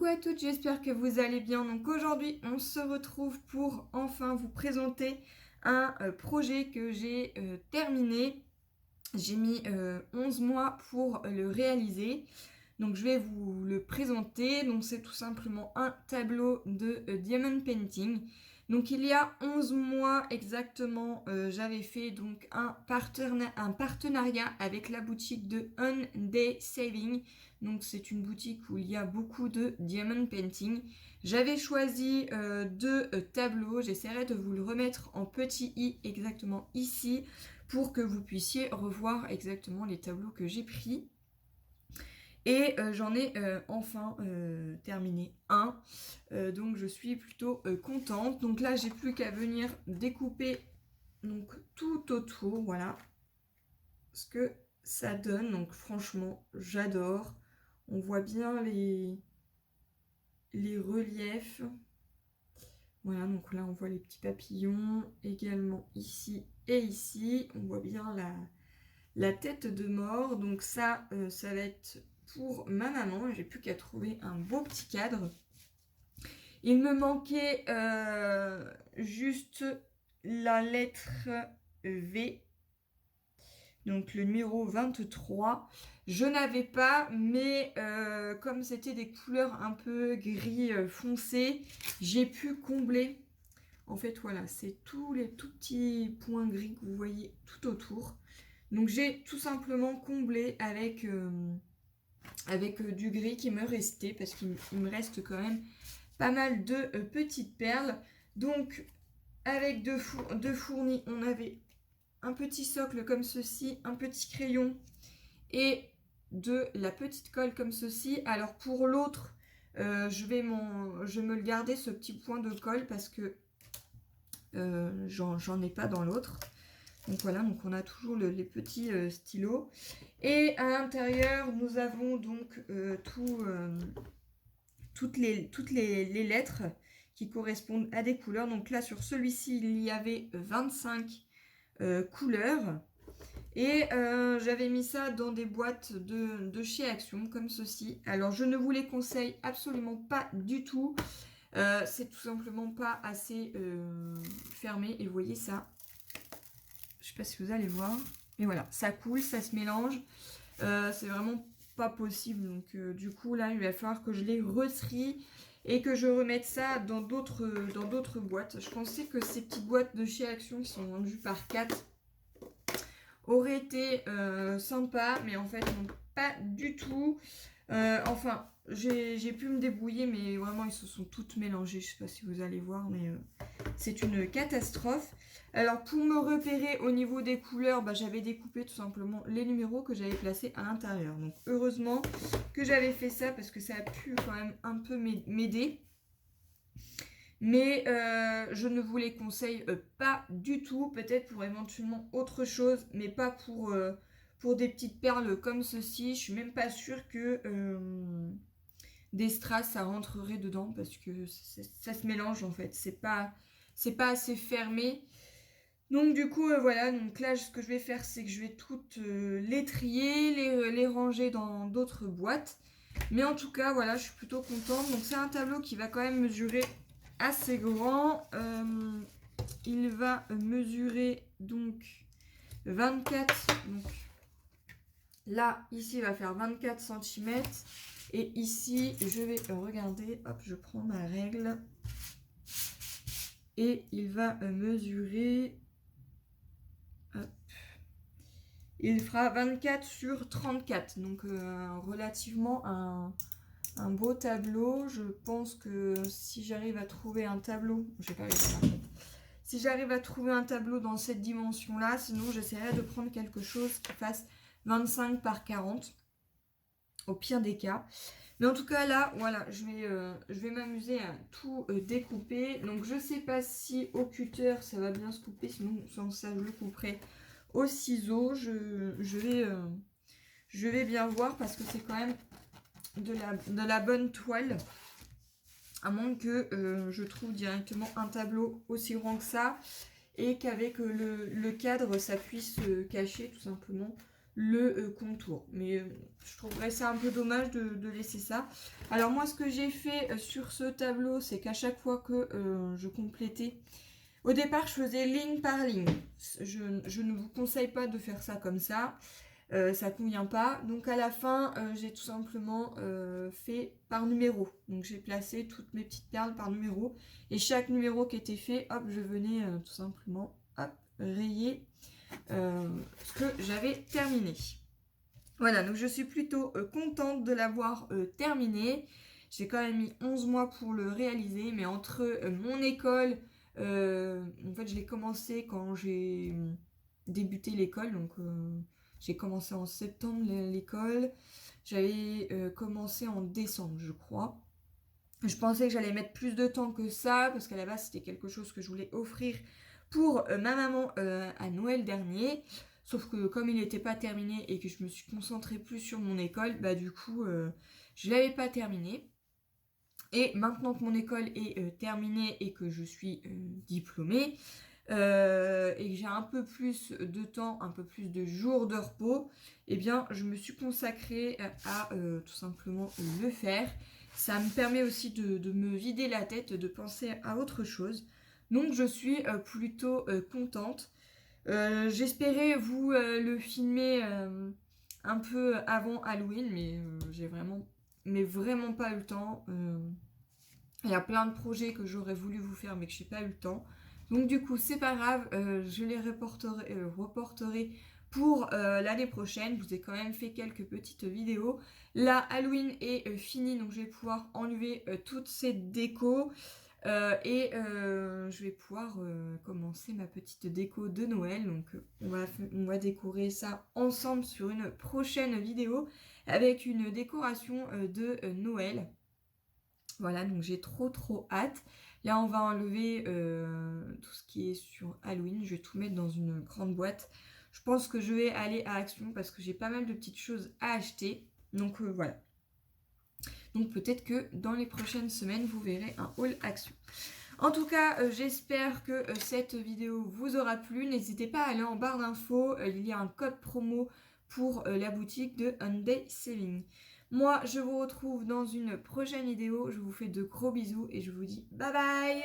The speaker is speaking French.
à toutes, j'espère que vous allez bien. Donc aujourd'hui, on se retrouve pour enfin vous présenter un projet que j'ai terminé. J'ai mis 11 mois pour le réaliser. Donc je vais vous le présenter. Donc c'est tout simplement un tableau de diamond painting. Donc il y a 11 mois exactement, j'avais fait donc un partenariat avec la boutique de On Day Saving. Donc c'est une boutique où il y a beaucoup de diamond painting. J'avais choisi deux tableaux. J'essaierai de vous le remettre en petit i exactement ici pour que vous puissiez revoir exactement les tableaux que j'ai pris. Et j'en ai enfin terminé un. Donc je suis plutôt contente. Donc là, j'ai plus qu'à venir découper donc, tout autour. Voilà ce que ça donne. Donc franchement, j'adore. On voit bien les reliefs. Voilà, donc là, on voit les petits papillons également ici et ici. On voit bien la tête de mort. Donc ça, ça va être pour ma maman. J'ai plus qu'à trouver un beau petit cadre. Il me manquait juste la lettre V. Donc le numéro 23. Je n'avais pas, mais comme c'était des couleurs un peu gris foncé, j'ai pu combler. En fait, voilà, c'est tous les tout petits points gris que vous voyez tout autour. Donc j'ai tout simplement comblé avec du gris qui me restait, parce qu'il me reste quand même pas mal de petites perles. Donc avec deux fournis, on avait un petit socle comme ceci, un petit crayon et de la petite colle comme ceci. Alors pour l'autre, je vais me le garder ce petit point de colle parce que j'en ai pas dans l'autre. Donc voilà, donc on a toujours les petits stylos. Et à l'intérieur, nous avons donc toutes les lettres qui correspondent à des couleurs. Donc là, sur celui-ci, il y avait 25 couleurs. Et j'avais mis ça dans des boîtes de chez Action, comme ceci. Alors, je ne vous les conseille absolument pas du tout. C'est tout simplement pas assez fermé. Et vous voyez ça. Je sais pas si vous allez voir. Mais voilà, ça coule, ça se mélange. C'est vraiment pas possible. Donc du coup, là, il va falloir que je les retrie et que je remette ça dans d'autres boîtes. Je pensais que ces petites boîtes de chez Action qui sont vendues par 4 auraient été sympas, mais en fait, non, pas du tout. Enfin, j'ai pu me débrouiller, mais vraiment, ils se sont toutes mélangées. Je sais pas si vous allez voir, mais c'est une catastrophe. Alors, pour me repérer au niveau des couleurs, bah, j'avais découpé tout simplement les numéros que j'avais placés à l'intérieur. Donc, heureusement que j'avais fait ça parce que ça a pu quand même un peu m'aider. Mais je ne vous les conseille pas du tout. Peut-être pour éventuellement autre chose, mais pas pour des petites perles comme ceci. Je suis même pas sûre que des strass ça rentrerait dedans parce que ça se mélange en fait. C'est pas assez fermé. Donc du coup voilà, donc là ce que je vais faire c'est que je vais toutes les trier, les ranger dans d'autres boîtes. Mais en tout cas voilà, je suis plutôt contente. Donc c'est un tableau qui va quand même mesurer assez grand. Il va mesurer donc 24. Donc là, ici, il va faire 24 cm. Et ici, je vais regarder. Hop, je prends ma règle. Et il va mesurer. Hop. Il fera 24 sur 34. Donc relativement un beau tableau. Je pense que si j'arrive à trouver un tableau, je vais pas arriver si j'arrive à trouver un tableau dans cette dimension là, sinon j'essaierai de prendre quelque chose qui fasse 25 par 40 au pire des cas. Mais en tout cas là, voilà, je vais m'amuser à tout découper. Donc je sais pas si au cutter ça va bien se couper, sinon sans ça je le couperai au ciseau. Je vais bien voir parce que c'est quand même de la bonne toile, à moins que je trouve directement un tableau aussi grand que ça et qu'avec le cadre ça puisse se cacher tout simplement. le contour. Mais je trouverais ça un peu dommage de laisser ça. Alors moi, ce que j'ai fait sur ce tableau, c'est qu'à chaque fois que je complétais, au départ, je faisais ligne par ligne. Je ne vous conseille pas de faire ça comme ça. Ça convient pas. Donc à la fin, j'ai tout simplement fait par numéro. Donc j'ai placé toutes mes petites perles par numéro. Et chaque numéro qui était fait, hop, je venais tout simplement hop, rayer ce que j'avais terminé. Voilà, donc je suis plutôt contente de l'avoir terminé. J'ai quand même mis 11 mois pour le réaliser, mais entre mon école, en fait je l'ai commencé quand j'ai débuté l'école, donc j'ai commencé en septembre l'école, j'avais commencé en décembre je crois. Je pensais que j'allais mettre plus de temps que ça, parce qu'à la base c'était quelque chose que je voulais offrir pour ma maman à Noël dernier. Sauf que comme il n'était pas terminé et que je me suis concentrée plus sur mon école, bah du coup je ne l'avais pas terminé. Et maintenant que mon école est terminée et que je suis diplômée, et que j'ai un peu plus de temps, un peu plus de jours de repos, eh bien je me suis consacrée à tout simplement le faire. Ça me permet aussi de me vider la tête, de penser à autre chose. Donc je suis plutôt contente. J'espérais vous le filmer un peu avant Halloween, mais j'ai vraiment pas eu le temps. Il y a plein de projets que j'aurais voulu vous faire, mais que j'ai pas eu le temps. Donc du coup, c'est pas grave, je les reporterai pour l'année prochaine. Je vous ai quand même fait quelques petites vidéos. Là, Halloween est fini, donc je vais pouvoir enlever toutes ces décos. Et je vais pouvoir commencer ma petite déco de Noël. Donc on va décorer ça ensemble sur une prochaine vidéo avec une décoration de Noël. Voilà, donc j'ai trop hâte. Là, on va enlever tout ce qui est sur Halloween. Je vais tout mettre dans une grande boîte. Je pense que je vais aller à Action parce que j'ai pas mal de petites choses à acheter. Donc voilà. Donc peut-être que dans les prochaines semaines, vous verrez un haul Action. En tout cas, j'espère que cette vidéo vous aura plu. N'hésitez pas à aller en barre d'infos. Il y a un code promo pour la boutique de Hyundai Saving. Moi, je vous retrouve dans une prochaine vidéo. Je vous fais de gros bisous et je vous dis bye bye!